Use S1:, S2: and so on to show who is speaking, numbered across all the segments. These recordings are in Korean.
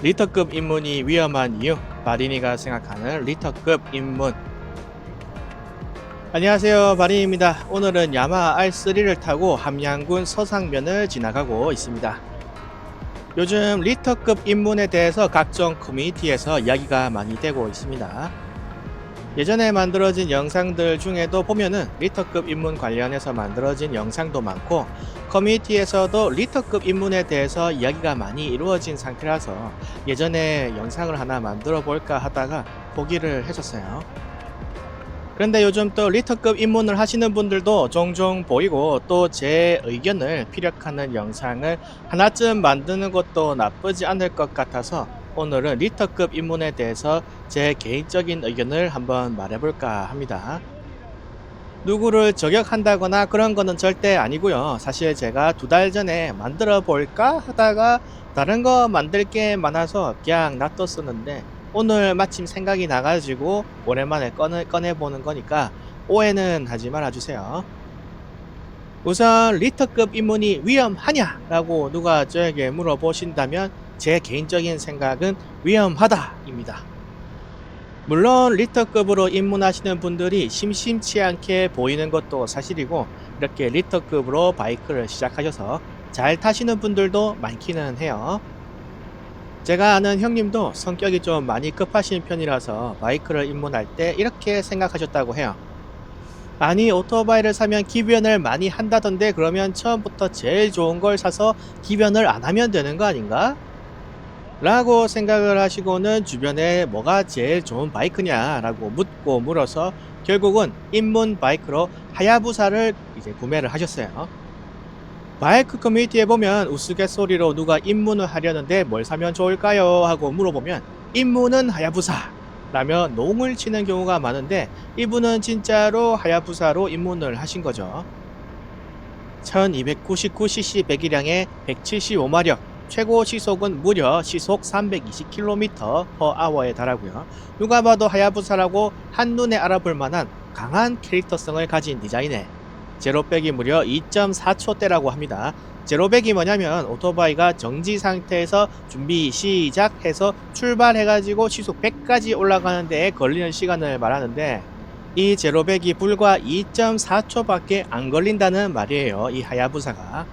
S1: 리터급 입문이 위험한 이유, 바린이가 생각하는 리터급 입문. 안녕하세요, 바린입니다. 오늘은 야마 R3를 타고 함양군 서상면을 지나가고 있습니다. 요즘 리터급 입문에 대해서 각종 커뮤니티에서 이야기가 많이 되고 있습니다. 예전에 만들어진 영상들 중에도 보면은 리터급 입문 관련해서 만들어진 영상도 많고, 커뮤니티에서도 리터급 입문에 대해서 이야기가 많이 이루어진 상태라서 예전에 영상을 하나 만들어 볼까 하다가 포기를 했었어요. 그런데 요즘 또 리터급 입문을 하시는 분들도 종종 보이고, 또 제 의견을 피력하는 영상을 하나쯤 만드는 것도 나쁘지 않을 것 같아서 오늘은 리터급 입문에 대해서 제 개인적인 의견을 한번 말해볼까 합니다. 누구를 저격한다거나 그런 거는 절대 아니고요. 사실 제가 2달 전에 만들어 볼까 하다가 다른 거 만들 게 많아서 그냥 놔뒀었는데, 오늘 마침 생각이 나가지고 오랜만에 꺼내보는 거니까 오해는 하지 말아주세요. 우선 리터급 입문이 위험하냐 라고 누가 저에게 물어보신다면 제 개인적인 생각은 위험하다입니다. 물론 리터급으로 입문하시는 분들이 심심치 않게 보이는 것도 사실이고, 이렇게 리터급으로 바이크를 시작하셔서 잘 타시는 분들도 많기는 해요. 제가 아는 형님도 성격이 좀 많이 급하신 편이라서 바이크를 입문할 때 이렇게 생각하셨다고 해요. 아니, 오토바이를 사면 기변을 많이 한다던데, 그러면 처음부터 제일 좋은 걸 사서 기변을 안 하면 되는 거 아닌가? 라고 생각을 하시고는 주변에 뭐가 제일 좋은 바이크냐 라고 묻고 물어서 결국은 입문 바이크로 하야부사를 이제 구매를 하셨어요. 바이크 커뮤니티에 보면 우스갯소리로 누가 입문을 하려는데 뭘 사면 좋을까요? 하고 물어보면 입문은 하야부사 라며 농을 치는 경우가 많은데, 이분은 진짜로 하야부사로 입문을 하신 거죠. 1299cc 배기량에 175마력, 최고 시속은 무려 시속 320km/h에 달하고요. 누가 봐도 하야부사라고 한눈에 알아볼 만한 강한 캐릭터성을 가진 디자인에 제로백이 무려 2.4초대라고 합니다. 제로백이 뭐냐면 오토바이가 정지 상태에서 준비 시작해서 출발해가지고 시속 100까지 올라가는 데에 걸리는 시간을 말하는데, 이 제로백이 불과 2.4초밖에 안 걸린다는 말이에요. 이 하야부사가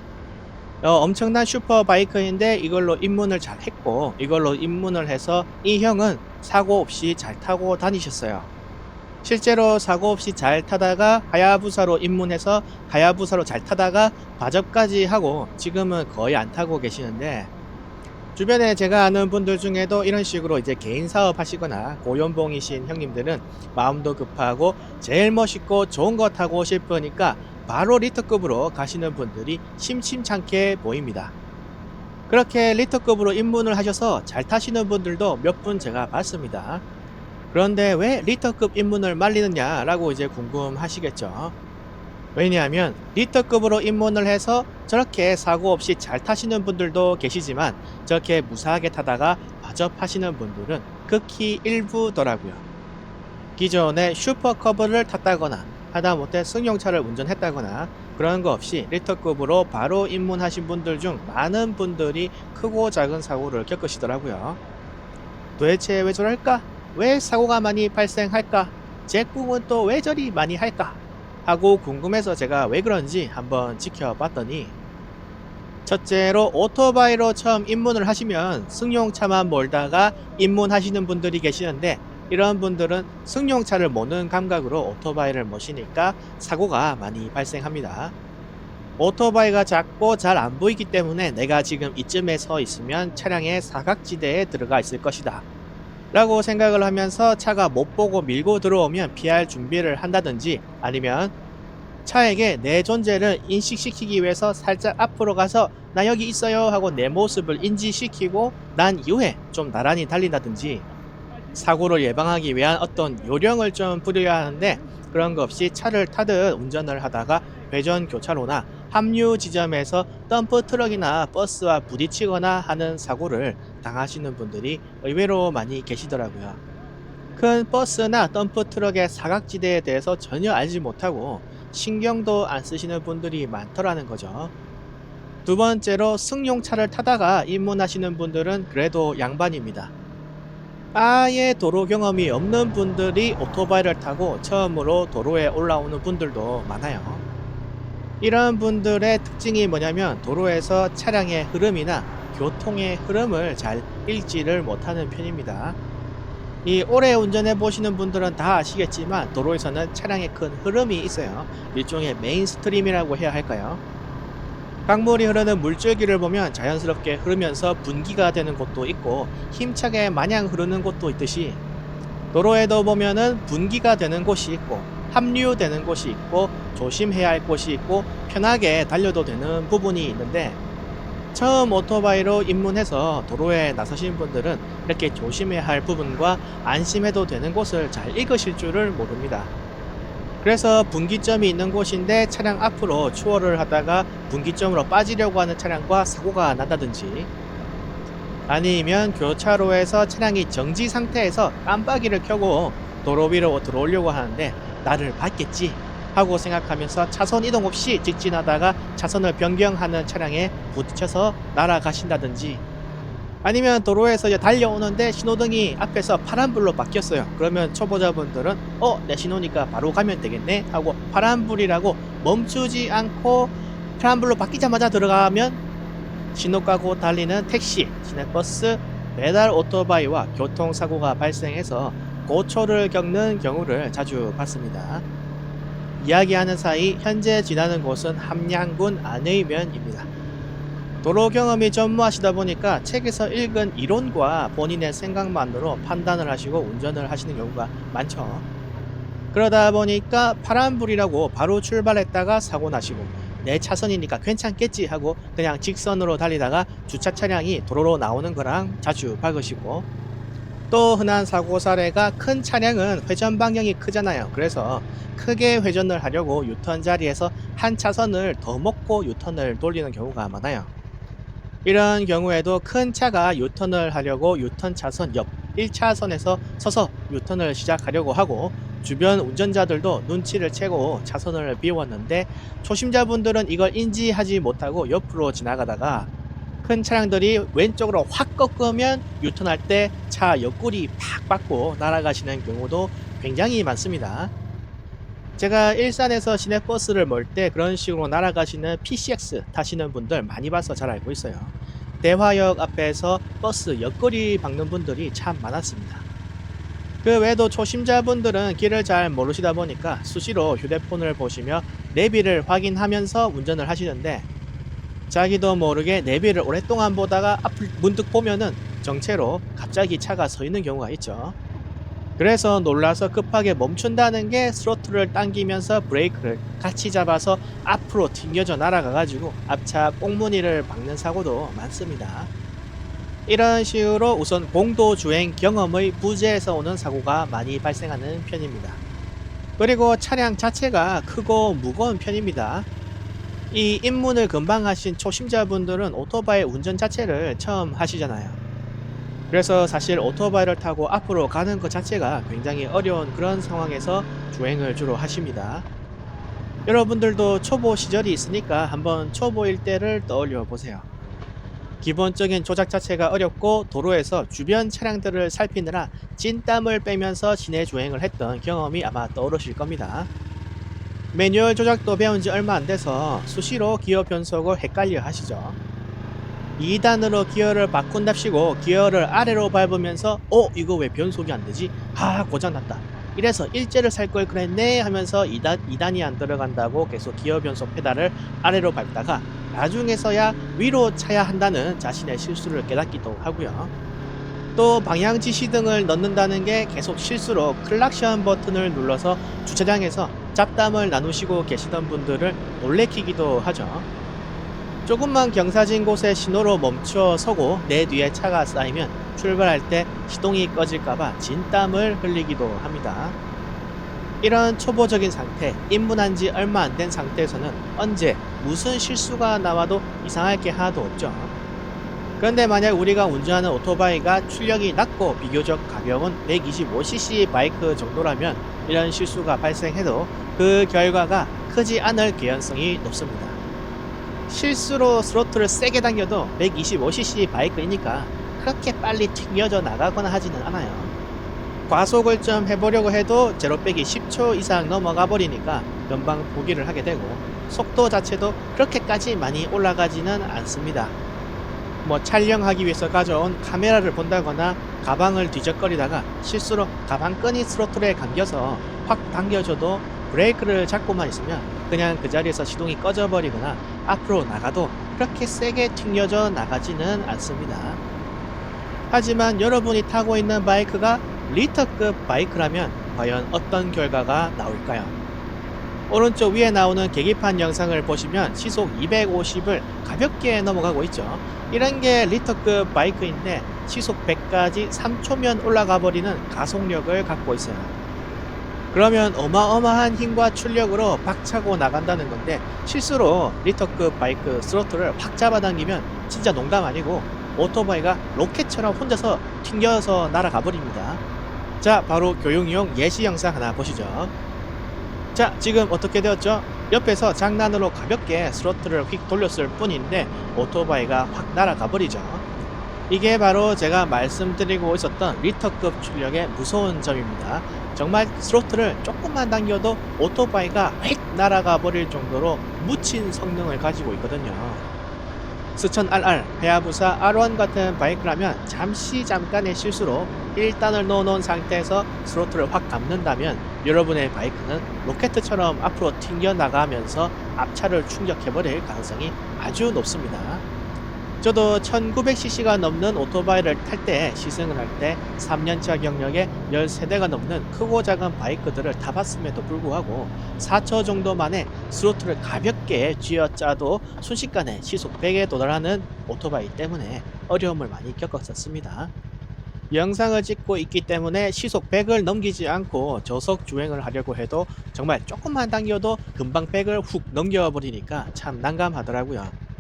S1: 엄청난 슈퍼바이크인데 이걸로 입문을 잘 했고, 이걸로 입문을 해서 이 형은 사고 없이 잘 타고 다니셨어요. 실제로 사고 없이 잘 타다가 하야부사로 입문해서 하야부사로 잘 타다가 바접까지 하고 지금은 거의 안 타고 계시는데, 주변에 제가 아는 분들 중에도 이런 식으로 이제 개인 사업 하시거나 고연봉이신 형님들은 마음도 급하고 제일 멋있고 좋은 거 타고 싶으니까 바로 리터급으로 가시는 분들이 심심찮게 보입니다. 그렇게 리터급으로 입문을 하셔서 잘 타시는 분들도 몇 분 제가 봤습니다. 그런데 왜 리터급 입문을 말리느냐 라고 이제 궁금하시겠죠. 왜냐하면 리터급으로 입문을 해서 저렇게 사고 없이 잘 타시는 분들도 계시지만, 저렇게 무사하게 타다가 바접하시는 분들은 극히 일부더라고요. 기존에 슈퍼커브를 탔다거나 하다못해 승용차를 운전했다거나 그런 거 없이 리터급으로 바로 입문하신 분들 중 많은 분들이 크고 작은 사고를 겪으시더라고요. 도대체 왜 저럴까? 왜 사고가 많이 발생할까? 제 꿈은 또 왜 저리 많이 할까? 하고 궁금해서 제가 왜 그런지 한번 지켜봤더니, 첫째로 오토바이로 처음 입문을 하시면 승용차만 몰다가 입문하시는 분들이 계시는데, 이런 분들은 승용차를 모는 감각으로 오토바이를 모시니까 사고가 많이 발생합니다. 오토바이가 작고 잘 안 보이기 때문에 내가 지금 이쯤에 서 있으면 차량의 사각지대에 들어가 있을 것이다 라고 생각을 하면서 차가 못 보고 밀고 들어오면 피할 준비를 한다든지, 아니면 차에게 내 존재를 인식시키기 위해서 살짝 앞으로 가서 나 여기 있어요 하고 내 모습을 인지시키고 난 이후에 좀 나란히 달린다든지, 사고를 예방하기 위한 어떤 요령을 좀 부려야 하는데, 그런 거 없이 차를 타듯 운전을 하다가 회전 교차로나 합류 지점에서 덤프 트럭이나 버스와 부딪히거나 하는 사고를 당하시는 분들이 의외로 많이 계시더라고요. 큰 버스나 덤프 트럭의 사각지대에 대해서 전혀 알지 못하고 신경도 안 쓰시는 분들이 많더라는 거죠. 두 번째로 승용차를 타다가 입문하시는 분들은 그래도 양반입니다. 아예 도로 경험이 없는 분들이 오토바이를 타고 처음으로 도로에 올라오는 분들도 많아요. 이런 분들의 특징이 뭐냐면 도로에서 차량의 흐름이나 교통의 흐름을 잘 읽지를 못하는 편입니다. 이 오래 운전해 보시는 분들은 다 아시겠지만 도로에서는 차량의 큰 흐름이 있어요. 일종의 메인스트림이라고 해야 할까요? 강물이 흐르는 물줄기를 보면 자연스럽게 흐르면서 분기가 되는 곳도 있고 힘차게 마냥 흐르는 곳도 있듯이 도로에도 보면은 분기가 되는 곳이 있고 합류되는 곳이 있고 조심해야 할 곳이 있고 편하게 달려도 되는 부분이 있는데 처음 오토바이로 입문해서 도로에 나서신 분들은 이렇게 조심해야 할 부분과 안심해도 되는 곳을 잘 읽으실 줄을 모릅니다. 그래서 분기점이 있는 곳인데 차량 앞으로 추월을 하다가 분기점으로 빠지려고 하는 차량과 사고가 난다든지 아니면 교차로에서 차량이 정지 상태에서 깜빡이를 켜고 도로 위로 들어오려고 하는데 나를 받겠지 하고 생각하면서 차선 이동 없이 직진하다가 차선을 변경하는 차량에 부딪혀서 날아가신다든지 아니면 도로에서 이제 달려오는데 신호등이 앞에서 파란불로 바뀌었어요. 그러면 초보자분들은 내 신호니까 바로 가면 되겠네 하고 파란불이라고 멈추지 않고 파란불로 바뀌자마자 들어가면 신호 까고 달리는 택시, 시내버스, 배달 오토바이와 교통사고가 발생해서 고초를 겪는 경우를 자주 봤습니다. 이야기하는 사이 현재 지나는 곳은 함양군 안의면입니다. 도로 경험이 전무하시다 보니까 책에서 읽은 이론과 본인의 생각만으로 판단을 하시고 운전을 하시는 경우가 많죠. 그러다 보니까 파란불이라고 바로 출발했다가 사고 나시고 내 차선이니까 괜찮겠지 하고 그냥 직선으로 달리다가 주차 차량이 도로로 나오는 거랑 자주 박으시고 또 흔한 사고 사례가 큰 차량은 회전 방향이 크잖아요. 그래서 크게 회전을 하려고 유턴 자리에서 한 차선을 더 먹고 유턴을 돌리는 경우가 많아요. 이런 경우에도 큰 차가 유턴을 하려고 유턴 차선 옆 1차선에서 서서 유턴을 시작하려고 하고 주변 운전자들도 눈치를 채고 차선을 비웠는데 초심자분들은 이걸 인지하지 못하고 옆으로 지나가다가 큰 차량들이 왼쪽으로 확 꺾으면 유턴할 때 차 옆구리 팍 받고 날아가시는 경우도 굉장히 많습니다. 제가 일산에서 시내버스를 몰 때 그런 식으로 날아가시는 PCX 타시는 분들 많이 봐서 잘 알고 있어요. 대화역 앞에서 버스 옆구리 박는 분들이 참 많았습니다. 그 외에도 초심자분들은 길을 잘 모르시다 보니까 수시로 휴대폰을 보시며 내비를 확인하면서 운전을 하시는데 자기도 모르게 내비를 오랫동안 보다가 앞을 문득 보면은 정체로 갑자기 차가 서 있는 경우가 있죠. 그래서 놀라서 급하게 멈춘다는 게 스로틀을 당기면서 브레이크를 같이 잡아서 앞으로 튕겨져 날아가가지고 앞차 꽁무니를 박는 사고도 많습니다. 이런 식으로 우선 공도주행 경험의 부재에서 오는 사고가 많이 발생하는 편입니다. 그리고 차량 자체가 크고 무거운 편입니다. 이 입문을 금방 하신 초심자분들은 오토바이 운전 자체를 처음 하시잖아요. 그래서 사실 오토바이를 타고 앞으로 가는 것 자체가 굉장히 어려운 그런 상황에서 주행을 주로 하십니다. 여러분들도 초보 시절이 있으니까 한번 초보일 때를 떠올려 보세요. 기본적인 조작 자체가 어렵고 도로에서 주변 차량들을 살피느라 찐땀을 빼면서 시내 주행을 했던 경험이 아마 떠오르실 겁니다. 매뉴얼 조작도 배운 지 얼마 안 돼서 수시로 기어 변속을 헷갈려 하시죠. 2단으로 기어를 바꾼답시고 기어를 아래로 밟으면서 이거 왜 변속이 안 되지? 고장났다. 이래서 일제를 살 걸 그랬네 하면서 2단이 안 들어간다고 계속 기어 변속 페달을 아래로 밟다가 나중에서야 위로 차야 한다는 자신의 실수를 깨닫기도 하고요. 또 방향 지시등을 넣는다는 게 계속 실수로 클락션 버튼을 눌러서 주차장에서 잡담을 나누시고 계시던 분들을 놀래키기도 하죠. 조금만 경사진 곳에 신호로 멈춰 서고 내 뒤에 차가 쌓이면 출발할 때 시동이 꺼질까봐 진땀을 흘리기도 합니다. 이런 초보적인 상태, 입문한 지 얼마 안 된 상태에서는 언제 무슨 실수가 나와도 이상할 게 하나도 없죠. 그런데 만약 우리가 운전하는 오토바이가 출력이 낮고 비교적 가벼운 125cc 바이크 정도라면 이런 실수가 발생해도 그 결과가 크지 않을 개연성이 높습니다. 실수로 스로틀을 세게 당겨도 125cc 바이크이니까 그렇게 빨리 튕겨져 나가거나 하지는 않아요. 과속을 좀 해보려고 해도 제로백이 10초 이상 넘어가 버리니까 금방 포기를 하게 되고 속도 자체도 그렇게까지 많이 올라가지는 않습니다. 뭐 촬영하기 위해서 가져온 카메라를 본다거나 가방을 뒤적거리다가 실수로 가방끈이 스로틀에 감겨서 확 당겨져도 브레이크를 잡고만 있으면 그냥 그 자리에서 시동이 꺼져버리거나 앞으로 나가도 그렇게 세게 튕겨져 나가지는 않습니다. 하지만 여러분이 타고 있는 바이크가 리터급 바이크라면 과연 어떤 결과가 나올까요? 오른쪽 위에 나오는 계기판 영상을 보시면 시속 250을 가볍게 넘어가고 있죠. 이런 게 리터급 바이크인데 시속 100까지 3초면 올라가 버리는 가속력을 갖고 있어요. 그러면 어마어마한 힘과 출력으로 박차고 나간다는 건데 실수로 리터급 바이크 스로틀을 확 잡아당기면 진짜 농담 아니고 오토바이가 로켓처럼 혼자서 튕겨서 날아가 버립니다. 자, 바로 교육용 예시 영상 하나 보시죠. 자, 지금 어떻게 되었죠? 옆에서 장난으로 가볍게 스로틀을 휙 돌렸을 뿐인데 오토바이가 확 날아가 버리죠. 이게 바로 제가 말씀드리고 있었던 리터급 출력의 무서운 점입니다. 정말 스로틀을 조금만 당겨도 오토바이가 휙 날아가 버릴 정도로 묻힌 성능을 가지고 있거든요. 스천 RR, 하야부사 R1 같은 바이크라면 잠깐의 실수로 1단을 넣어놓은 상태에서 스로틀을 확 감는다면 여러분의 바이크는 로켓처럼 앞으로 튕겨나가면서 앞차를 충격해버릴 가능성이 아주 높습니다. 저도 1900cc가 넘는 오토바이를 탈 때 시승을 할 때 3년차 경력에 13대가 넘는 크고 작은 바이크들을 타봤음에도 불구하고 4초 정도 만에 스로틀을 가볍게 쥐어짜도 순식간에 시속 100에 도달하는 오토바이 때문에 어려움을 많이 겪었었습니다. 영상을 찍고 있기 때문에 시속 100을 넘기지 않고 저속 주행을 하려고 해도 정말 조금만 당겨도 금방 100을 훅 넘겨버리니까 참 난감하더라고요.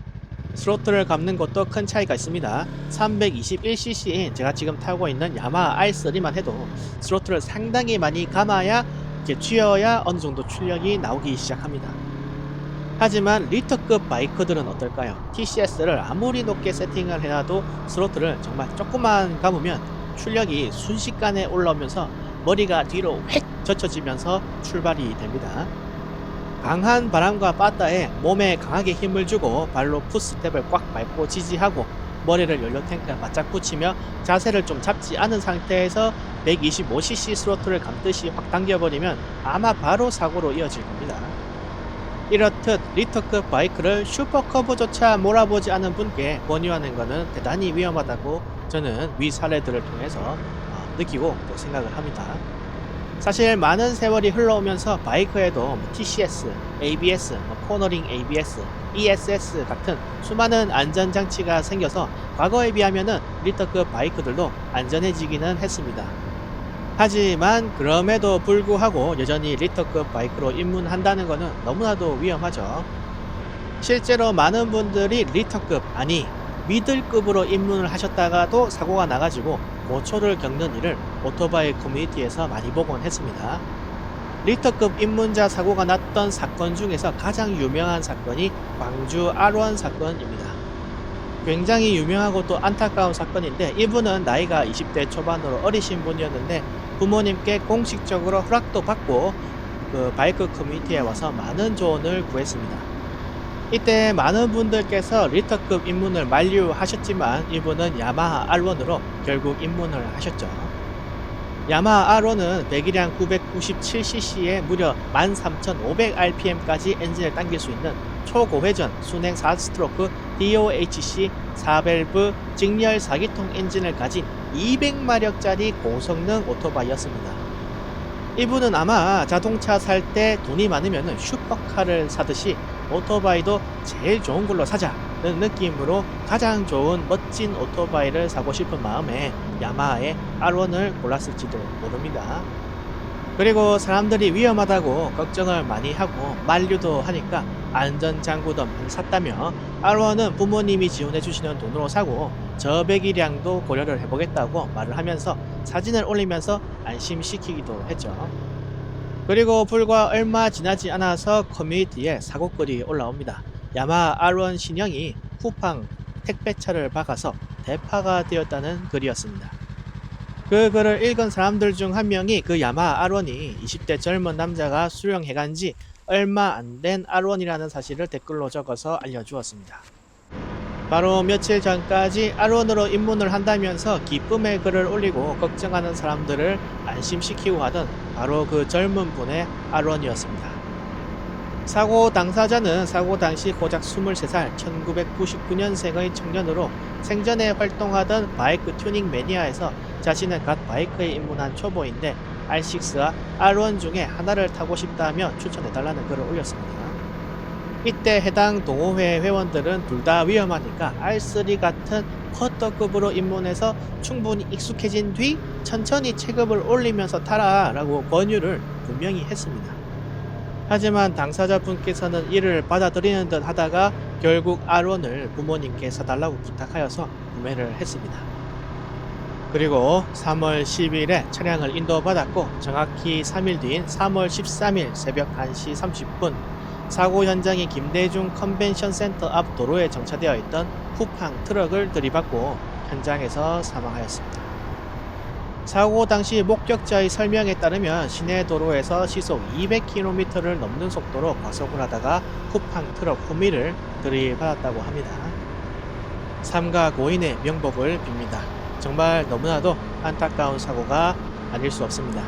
S1: 스로틀을 감는 것도 큰 차이가 있습니다. 321cc인 제가 지금 타고 있는 야마하 R3만 해도 스로틀을 상당히 많이 감아야 이렇게 쥐어야 어느 정도 출력이 나오기 시작합니다. 하지만 리터급 바이크들은 어떨까요? TCS를 아무리 높게 세팅을 해놔도 스로틀을 정말 조금만 감으면 출력이 순식간에 올라오면서 머리가 뒤로 획 젖혀지면서 출발이 됩니다. 강한 바람과 바다에 몸에 강하게 힘을 주고 발로 풋스텝을 꽉 밟고 지지하고 머리를 연료 탱크에 바짝 붙이며 자세를 좀 잡지 않은 상태에서 125cc 스로틀을 감듯이 확 당겨버리면 아마 바로 사고로 이어질 겁니다. 이렇듯 리터급 바이크를 슈퍼커브조차 몰아보지 않은 분께 권유하는 것은 대단히 위험하다고 저는 위 사례들을 통해서 느끼고 또 생각을 합니다. 사실 많은 세월이 흘러오면서 바이크에도 TCS, ABS, 코너링 ABS, ESS 같은 수많은 안전장치가 생겨서 과거에 비하면은 리터급 바이크들도 안전해지기는 했습니다. 하지만 그럼에도 불구하고 여전히 리터급 바이크로 입문한다는 것은 너무나도 위험하죠. 실제로 많은 분들이 리터급, 아니 미들급으로 입문을 하셨다가도 사고가 나가지고 고초를 겪는 일을 오토바이 커뮤니티에서 많이 보곤 했습니다. 리터급 입문자 사고가 났던 사건 중에서 가장 유명한 사건이 광주 R1 사건입니다. 굉장히 유명하고 또 안타까운 사건인데 이분은 나이가 20대 초반으로 어리신 분이었는데 부모님께 공식적으로 허락도 받고 그 바이크 커뮤니티에 와서 많은 조언을 구했습니다. 이때 많은 분들께서 리터급 입문을 만류하셨지만 이분은 야마하 R1으로 결국 입문을 하셨죠. 야마하 R1은 배기량 997cc에 무려 13,500rpm까지 엔진을 당길 수 있는 초고회전 순행 4스트로크 DOHC 4밸브 직렬 4기통 엔진을 가진 200마력짜리 고성능 오토바이였습니다. 이분은 아마 자동차 살 때 돈이 많으면 슈퍼카를 사듯이 오토바이도 제일 좋은 걸로 사자는 느낌으로 가장 좋은 멋진 오토바이를 사고 싶은 마음에 야마하의 R1을 골랐을지도 모릅니다. 그리고 사람들이 위험하다고 걱정을 많이 하고 만류도 하니까 안전장구도 많이 샀다며 R1은 부모님이 지원해주시는 돈으로 사고 저배기량도 고려를 해보겠다고 말을 하면서 사진을 올리면서 안심시키기도 했죠. 그리고 불과 얼마 지나지 않아서 커뮤니티에 사고글이 올라옵니다. 야마 R1 신형이 쿠팡 택배차를 박아서 대파가 되었다는 글이었습니다. 그 글을 읽은 사람들 중 한 명이 그 야마 R1이 20대 젊은 남자가 수령해간 지 얼마 안 된 R1이라는 사실을 댓글로 적어서 알려주었습니다. 바로 며칠 전까지 R1으로 입문을 한다면서 기쁨의 글을 올리고 걱정하는 사람들을 안심시키고 하던 바로 그 젊은 분의 R1이었습니다. 사고 당사자는 사고 당시 고작 23살 1999년생의 청년으로 생전에 활동하던 바이크 튜닝 매니아에서 자신은 갓 바이크에 입문한 초보인데 R6와 R1 중에 하나를 타고 싶다며 추천해달라는 글을 올렸습니다. 이때 해당 동호회 회원들은 둘 다 위험하니까 R3 같은 쿼터급으로 입문해서 충분히 익숙해진 뒤 천천히 체급을 올리면서 타라 라고 권유를 분명히 했습니다. 하지만 당사자분께서는 이를 받아들이는 듯 하다가 결국 R1을 부모님께 사달라고 부탁하여서 구매를 했습니다. 그리고 3월 10일에 차량을 인도받았고 정확히 3일 뒤인 3월 13일 새벽 1시 30분 사고 현장이 김대중 컨벤션 센터 앞 도로에 정차되어 있던 쿠팡 트럭을 들이받고 현장에서 사망하였습니다. 사고 당시 목격자의 설명에 따르면 시내 도로에서 시속 200km를 넘는 속도로 과속을 하다가 쿠팡 트럭 후미를 들이받았다고 합니다. 삼가 고인의 명복을 빕니다. 정말 너무나도 안타까운 사고가 아닐 수 없습니다.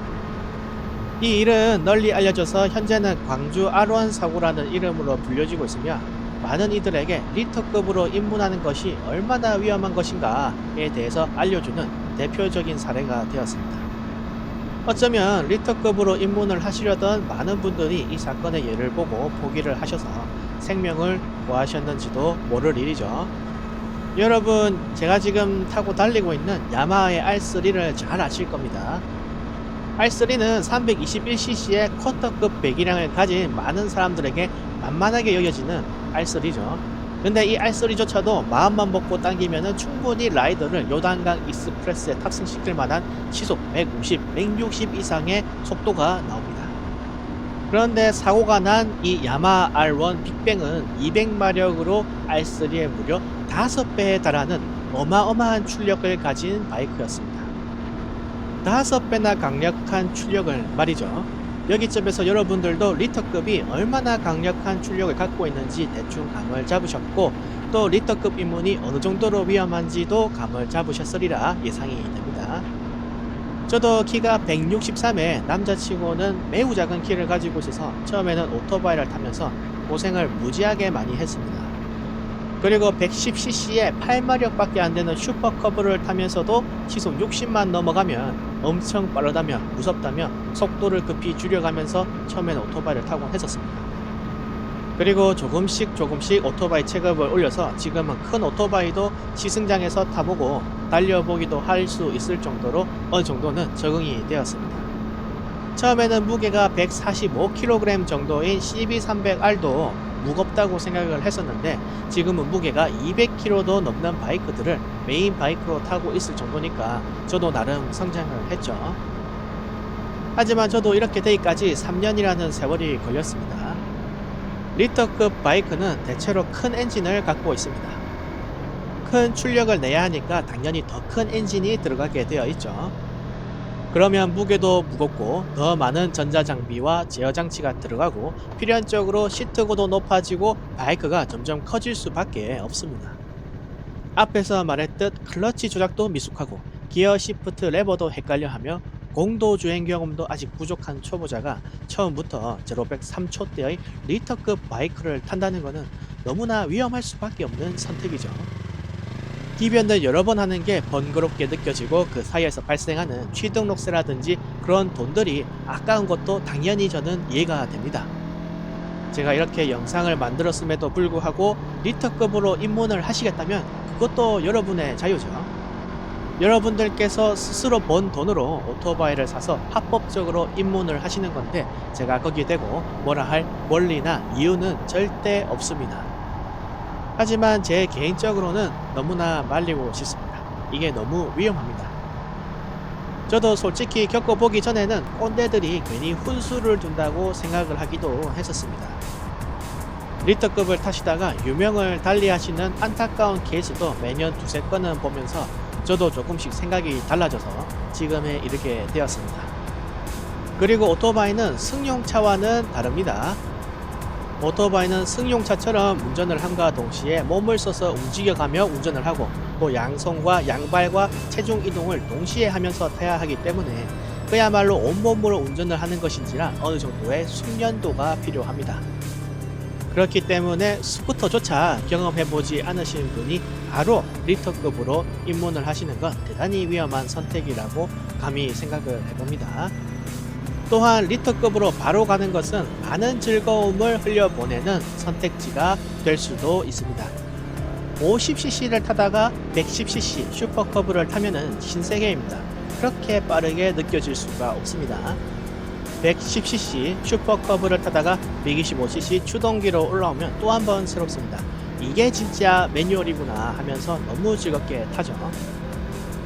S1: 이 일은 널리 알려져서 현재는 광주 R1 사고라는 이름으로 불려지고 있으며 많은 이들에게 리터급으로 입문하는 것이 얼마나 위험한 것인가에 대해서 알려주는 대표적인 사례가 되었습니다. 어쩌면 리터급으로 입문을 하시려던 많은 분들이 이 사건의 예를 보고 포기를 하셔서 생명을 구하셨는지도 모를 일이죠. 여러분, 제가 지금 타고 달리고 있는 야마하의 R3를 잘 아실 겁니다. R3는 321cc의 쿼터급 배기량을 가진 많은 사람들에게 만만하게 여겨지는 R3죠. 근데 이 R3조차도 마음만 먹고 당기면 충분히 라이더를 요단강 익스프레스에 탑승시킬 만한 시속 150, 160 이상의 속도가 나옵니다. 그런데 사고가 난 이 야마 R1 빅뱅은 200마력으로 R3의 무려 5배에 달하는 어마어마한 출력을 가진 바이크였습니다. 5배나 강력한 출력을 말이죠. 여기쯤에서 여러분들도 리터급이 얼마나 강력한 출력을 갖고 있는지 대충 감을 잡으셨고 또 리터급 입문이 어느 정도로 위험한지도 감을 잡으셨으리라 예상이 됩니다. 저도 키가 163에 남자치고는 매우 작은 키를 가지고 있어서 처음에는 오토바이를 타면서 고생을 무지하게 많이 했습니다. 그리고 110cc에 8마력밖에 안되는 슈퍼커브를 타면서도 시속 60만 넘어가면 엄청 빠르다며 무섭다며 속도를 급히 줄여가면서 처음에는 오토바이를 타곤 했었습니다. 그리고 조금씩 오토바이 체급을 올려서 지금은 큰 오토바이도 시승장에서 타보고 달려보기도 할 수 있을 정도로 어느 정도는 적응이 되었습니다. 처음에는 무게가 145kg 정도인 CB300R도 무겁다고 생각을 했었는데 지금은 무게가 200kg도 넘는 바이크들을 메인 바이크로 타고 있을 정도니까 저도 나름 성장을 했죠. 하지만 저도 이렇게 되기까지 3년이라는 세월이 걸렸습니다. 리터급 바이크는 대체로 큰 엔진을 갖고 있습니다. 큰 출력을 내야 하니까 당연히 더 큰 엔진이 들어가게 되어 있죠. 그러면 무게도 무겁고 더 많은 전자장비와 제어장치가 들어가고 필연적으로 시트고도 높아지고 바이크가 점점 커질 수밖에 없습니다. 앞에서 말했듯 클러치 조작도 미숙하고 기어 시프트 레버도 헷갈려하며 공도 주행 경험도 아직 부족한 초보자가 처음부터 0-100 3초대의 리터급 바이크를 탄다는 것은 너무나 위험할 수밖에 없는 선택이죠. 기변을 여러 번 하는 게 번거롭게 느껴지고 그 사이에서 발생하는 취등록세라든지 그런 돈들이 아까운 것도 당연히 저는 이해가 됩니다. 제가 이렇게 영상을 만들었음에도 불구하고 리터급으로 입문을 하시겠다면 그것도 여러분의 자유죠. 여러분들께서 스스로 번 돈으로 오토바이를 사서 합법적으로 입문을 하시는 건데 제가 거기에 대고 뭐라 할 원리나 이유는 절대 없습니다. 하지만 제 개인적으로는 너무나 말리고 싶습니다. 이게 너무 위험합니다. 저도 솔직히 겪어보기 전에는 꼰대들이 괜히 훈수를 둔다고 생각을 하기도 했었습니다. 리터급을 타시다가 유명을 달리하시는 안타까운 케이스도 매년 두세 건은 보면서 저도 조금씩 생각이 달라져서 지금에 이르게 되었습니다. 그리고 오토바이는 승용차와는 다릅니다. 오토바이는 승용차처럼 운전을 함과 동시에 몸을 써서 움직여가며 운전을 하고 또 양손과 양발과 체중 이동을 동시에 하면서 타야 하기 때문에 그야말로 온몸으로 운전을 하는 것인지라 어느 정도의 숙련도가 필요합니다. 그렇기 때문에 스쿠터조차 경험해보지 않으신 분이 바로 리터급으로 입문을 하시는 건 대단히 위험한 선택이라고 감히 생각을 해봅니다. 또한 리터급으로 바로 가는 것은 많은 즐거움을 흘려보내는 선택지가 될 수도 있습니다. 50cc를 타다가 110cc 슈퍼커브를 타면은 신세계입니다. 그렇게 빠르게 느껴질 수가 없습니다. 110cc 슈퍼커브를 타다가 125cc 추동기로 올라오면 또 한 번 새롭습니다. 이게 진짜 매뉴얼이구나 하면서 너무 즐겁게 타죠.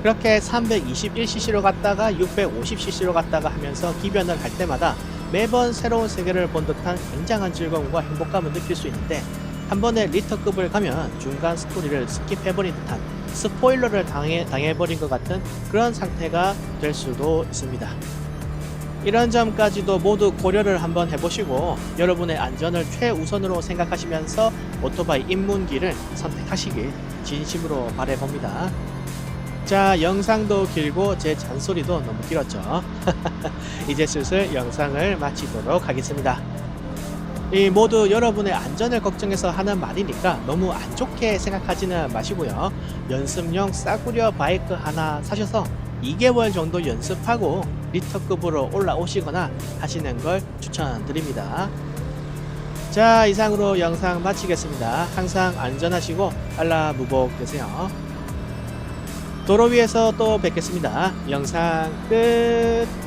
S1: 그렇게 321cc로 갔다가 650cc로 갔다가 하면서 기변을 할 때마다 매번 새로운 세계를 본 듯한 굉장한 즐거움과 행복감을 느낄 수 있는데 한 번에 리터급을 가면 중간 스토리를 스킵해버린 듯한 스포일러를 당해버린 것 같은 그런 상태가 될 수도 있습니다. 이런 점까지도 모두 고려를 한번 해보시고 여러분의 안전을 최우선으로 생각하시면서 오토바이 입문길을 선택하시길 진심으로 바라봅니다. 자, 영상도 길고 제 잔소리도 너무 길었죠. 이제 슬슬 영상을 마치도록 하겠습니다. 이 모두 여러분의 안전을 걱정해서 하는 말이니까 너무 안 좋게 생각하지는 마시고요. 연습용 싸구려 바이크 하나 사셔서 2개월 정도 연습하고 리터급으로 올라오시거나 하시는 걸 추천드립니다. 자, 이상으로 영상 마치겠습니다. 항상 안전하시고 알라무복 되세요. 도로 위에서 또 뵙겠습니다. 영상 끝.